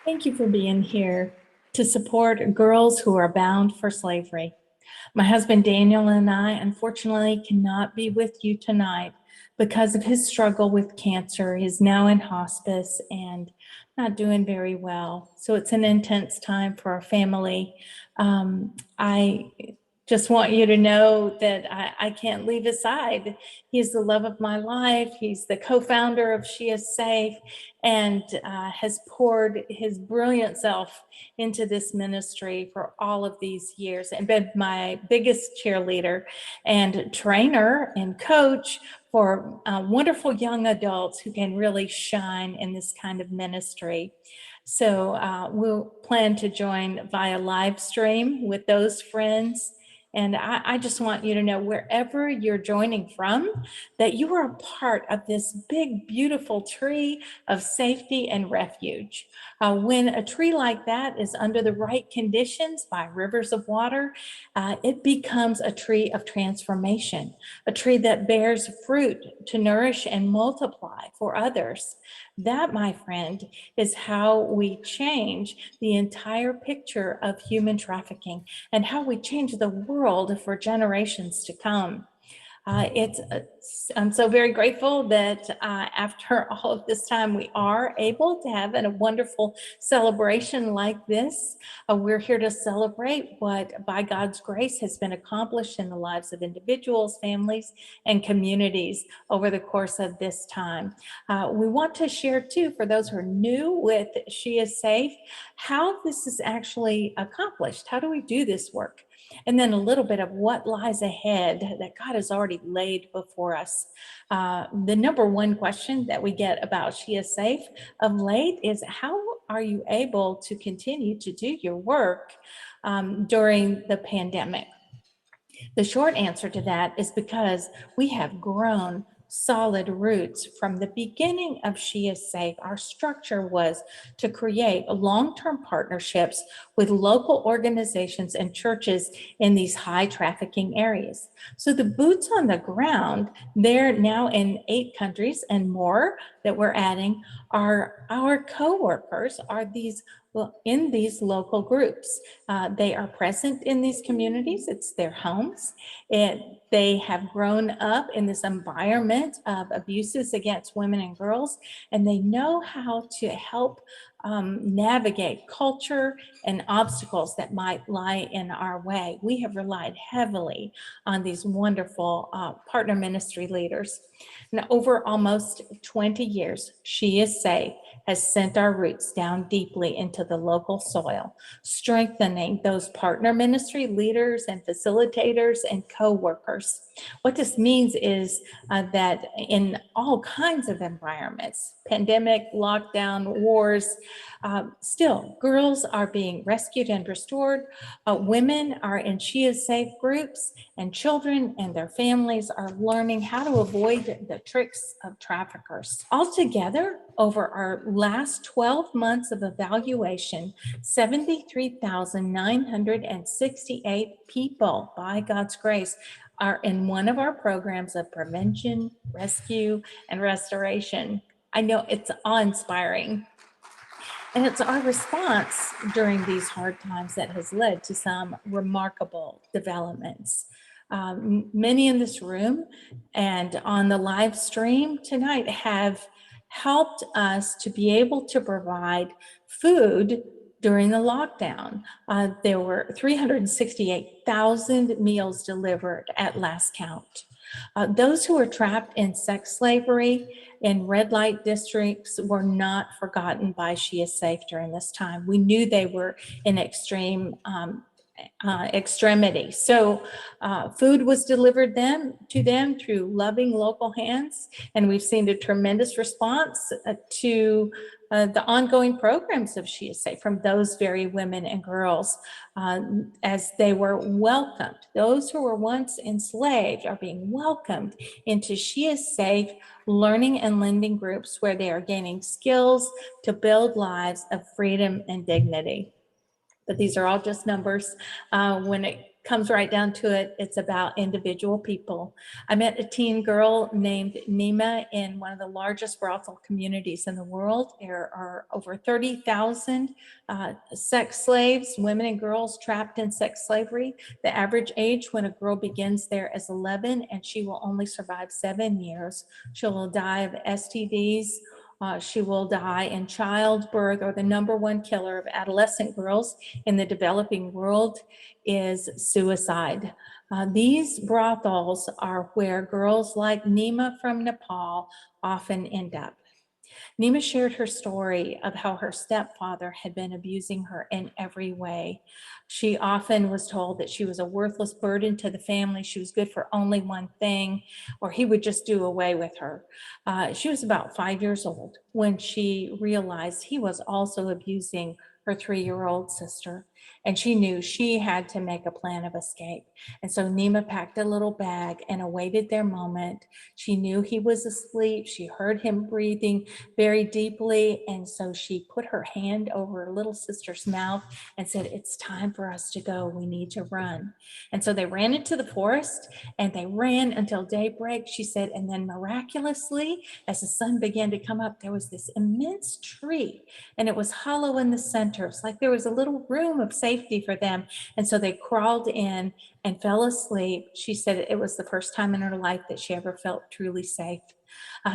Thank you for being here to support girls who are bound for slavery. My husband Daniel and I unfortunately cannot be with you tonight because of his struggle with cancer. He's now in hospice and not doing very well. So it's an intense time for our family. I just want you to know that I can't leave his side. He's the love of my life. He's the co-founder of She Is Safe and has poured his brilliant self into this ministry for all of these years and been my biggest cheerleader and trainer and coach for wonderful young adults who can really shine in this kind of ministry. So we'll plan to join via live stream with those friends. And I just want you to know, wherever you're joining from, that you are a part of this big, beautiful tree of safety and refuge. When a tree like that is under the right conditions by rivers of water, it becomes a tree of transformation, a tree that bears fruit to nourish and multiply for others. That, my friend, is how we change the entire picture of human trafficking and how we change the world for generations to come. I'm so very grateful that after all of this time, we are able to have a wonderful celebration like this. We're here to celebrate what, by God's grace, has been accomplished in the lives of individuals, families, and communities over the course of this time. We want to share, too, for those who are new with She Is Safe, how this is actually accomplished. How do we do this work? And then a little bit of what lies ahead that God has already laid before us. The number one question that we get about She Is Safe of late is, how are you able to continue to do your work during the pandemic? The short answer to that is because we have grown solid roots from the beginning of She Is Safe. Our structure was to create long-term partnerships with local organizations and churches in these high trafficking areas. So the boots on the ground, they're now in 8 countries and more that we're adding, are our co-workers, are these in these local groups. They are present in these communities. It's their homes. They have grown up in this environment of abuses against women and girls, and they know how to help navigate culture and obstacles that might lie in our way. We have relied heavily on these wonderful partner ministry leaders. And over almost 20 years, She Is Safe has sent our roots down deeply into the local soil, strengthening those partner ministry leaders and facilitators and co-workers. What this means is that in all kinds of environments, pandemic, lockdown, wars, still girls are being rescued and restored. Women are in She Is Safe groups, and children and their families are learning how to avoid the tricks of traffickers. Altogether, over our last 12 months of evaluation, 73,968 people, by God's grace, are in one of our programs of prevention, rescue, and restoration. I know it's awe-inspiring. And it's our response during these hard times that has led to some remarkable developments. Many in this room and on the live stream tonight have helped us to be able to provide food during the lockdown. There were 368,000 meals delivered at last count. Those who were trapped in sex slavery in red light districts were not forgotten by She Is Safe during this time. We knew they were in extreme extremity. So food was delivered to them through loving local hands, and we've seen a tremendous response to the ongoing programs of She Is Safe from those very women and girls as they were welcomed. Those who were once enslaved are being welcomed into She Is Safe learning and lending groups where they are gaining skills to build lives of freedom and dignity. But these are all just numbers. When it comes right down to it, it's about individual people. I met a teen girl named Nima in one of the largest brothel communities in the world. There are over 30,000 sex slaves, women and girls trapped in sex slavery. The average age when a girl begins there is 11, and she will only survive 7 years. She will die of STDs. She will die in childbirth, or the number one killer of adolescent girls in the developing world is suicide. These brothels are where girls like Nima from Nepal often end up. Nima shared her story of how her stepfather had been abusing her in every way. She often was told that she was a worthless burden to the family. She was good for only one thing, or he would just do away with her. She was about 5 years old when she realized he was also abusing her 3-year-old sister, and she knew she had to make a plan of escape. And so Nima packed a little bag and awaited their moment. She knew he was asleep. She heard him breathing very deeply. And so she put her hand over her little sister's mouth and said, "It's time for us to go. We need to run." And so they ran into the forest, and they ran until daybreak, she said. And then miraculously, as the sun began to come up, there was this immense tree, and it was hollow in the center. It's like there was a little room of safety for them. And so they crawled in and fell asleep. She said it was the first time in her life that she ever felt truly safe.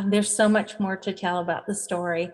There's so much more to tell about the story.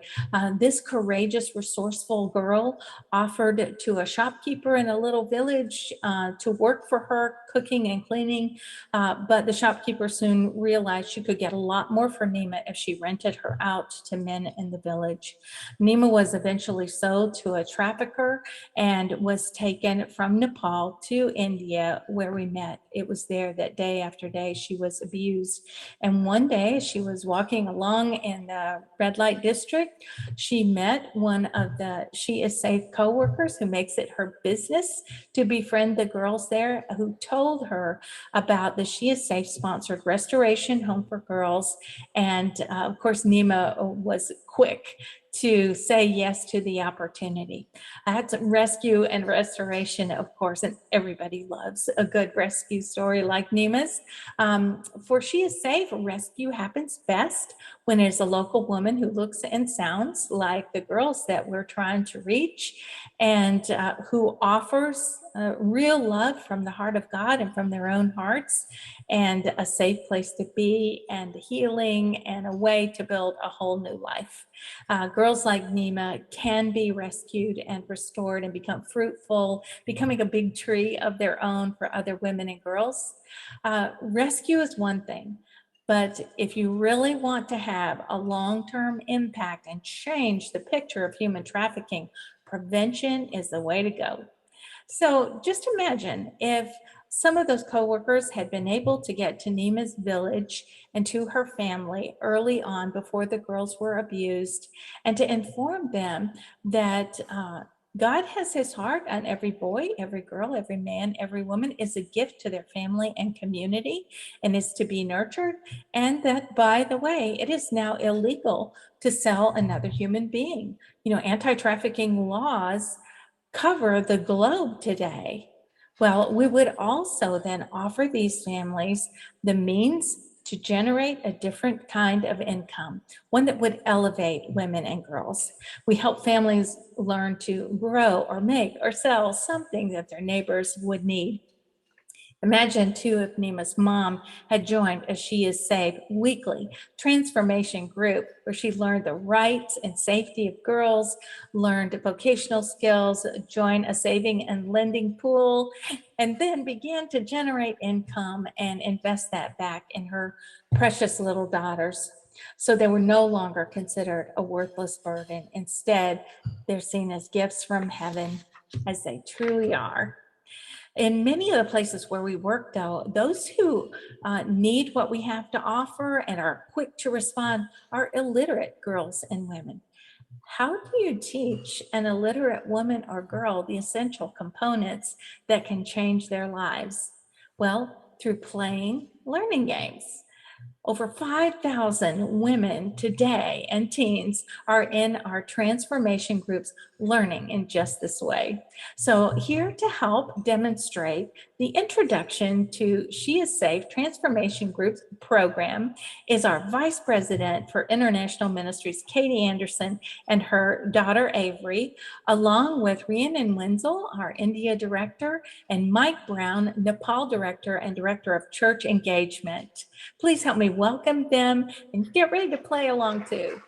This courageous, resourceful girl offered to a shopkeeper in a little village to work for her, cooking and cleaning, but the shopkeeper soon realized she could get a lot more for Nima if she rented her out to men in the village. Nima was eventually sold to a trafficker and was taken from Nepal to India, where we met. It was there that day after day she was abused. And one day she was walking along in the red light district. She met one of the She Is Safe co-workers who makes it her business to befriend the girls there, who told her about the She Is Safe sponsored restoration home for girls. And of course, Nima was quick to say yes to the opportunity. That's rescue and restoration, of course, and everybody loves a good rescue story like Nima's. For She Is Safe, rescue happens best when there's a local woman who looks and sounds like the girls that we're trying to reach, and who offers real love from the heart of God and from their own hearts, and a safe place to be, and healing, and a way to build a whole new life. Girls like Nima can be rescued and restored and become fruitful, becoming a big tree of their own for other women and girls. Rescue is one thing, but if you really want to have a long-term impact and change the picture of human trafficking, prevention is the way to go. So just imagine if some of those coworkers had been able to get to Nima's village and to her family early on before the girls were abused, and to inform them that God has his heart on every boy, every girl, every man, every woman is a gift to their family and community and is to be nurtured. And that, by the way, it is now illegal to sell another human being. Anti-trafficking laws cover the globe today. Well, we would also then offer these families the means to generate a different kind of income, one that would elevate women and girls. We help families learn to grow or make or sell something that their neighbors would need. Imagine too if Nima's mom had joined a She Is Safe weekly transformation group where she learned the rights and safety of girls, learned vocational skills, joined a saving and lending pool, and then began to generate income and invest that back in her precious little daughters. So they were no longer considered a worthless burden. Instead, they're seen as gifts from heaven, as they truly are. In many of the places where we work, though, those who need what we have to offer and are quick to respond are illiterate girls and women. How do you teach an illiterate woman or girl the essential components that can change their lives? Well, through playing learning games. Over 5,000 women today and teens are in our transformation groups learning in just this way. So, here to help demonstrate the introduction to She is Safe Transformation Groups program is our Vice President for International Ministries, Katie Anderson, and her daughter Avery, along with Rhiannon Wenzel, our India Director, and Mike Brown, Nepal Director and Director of Church Engagement. Please help me welcome them and get ready to play along too.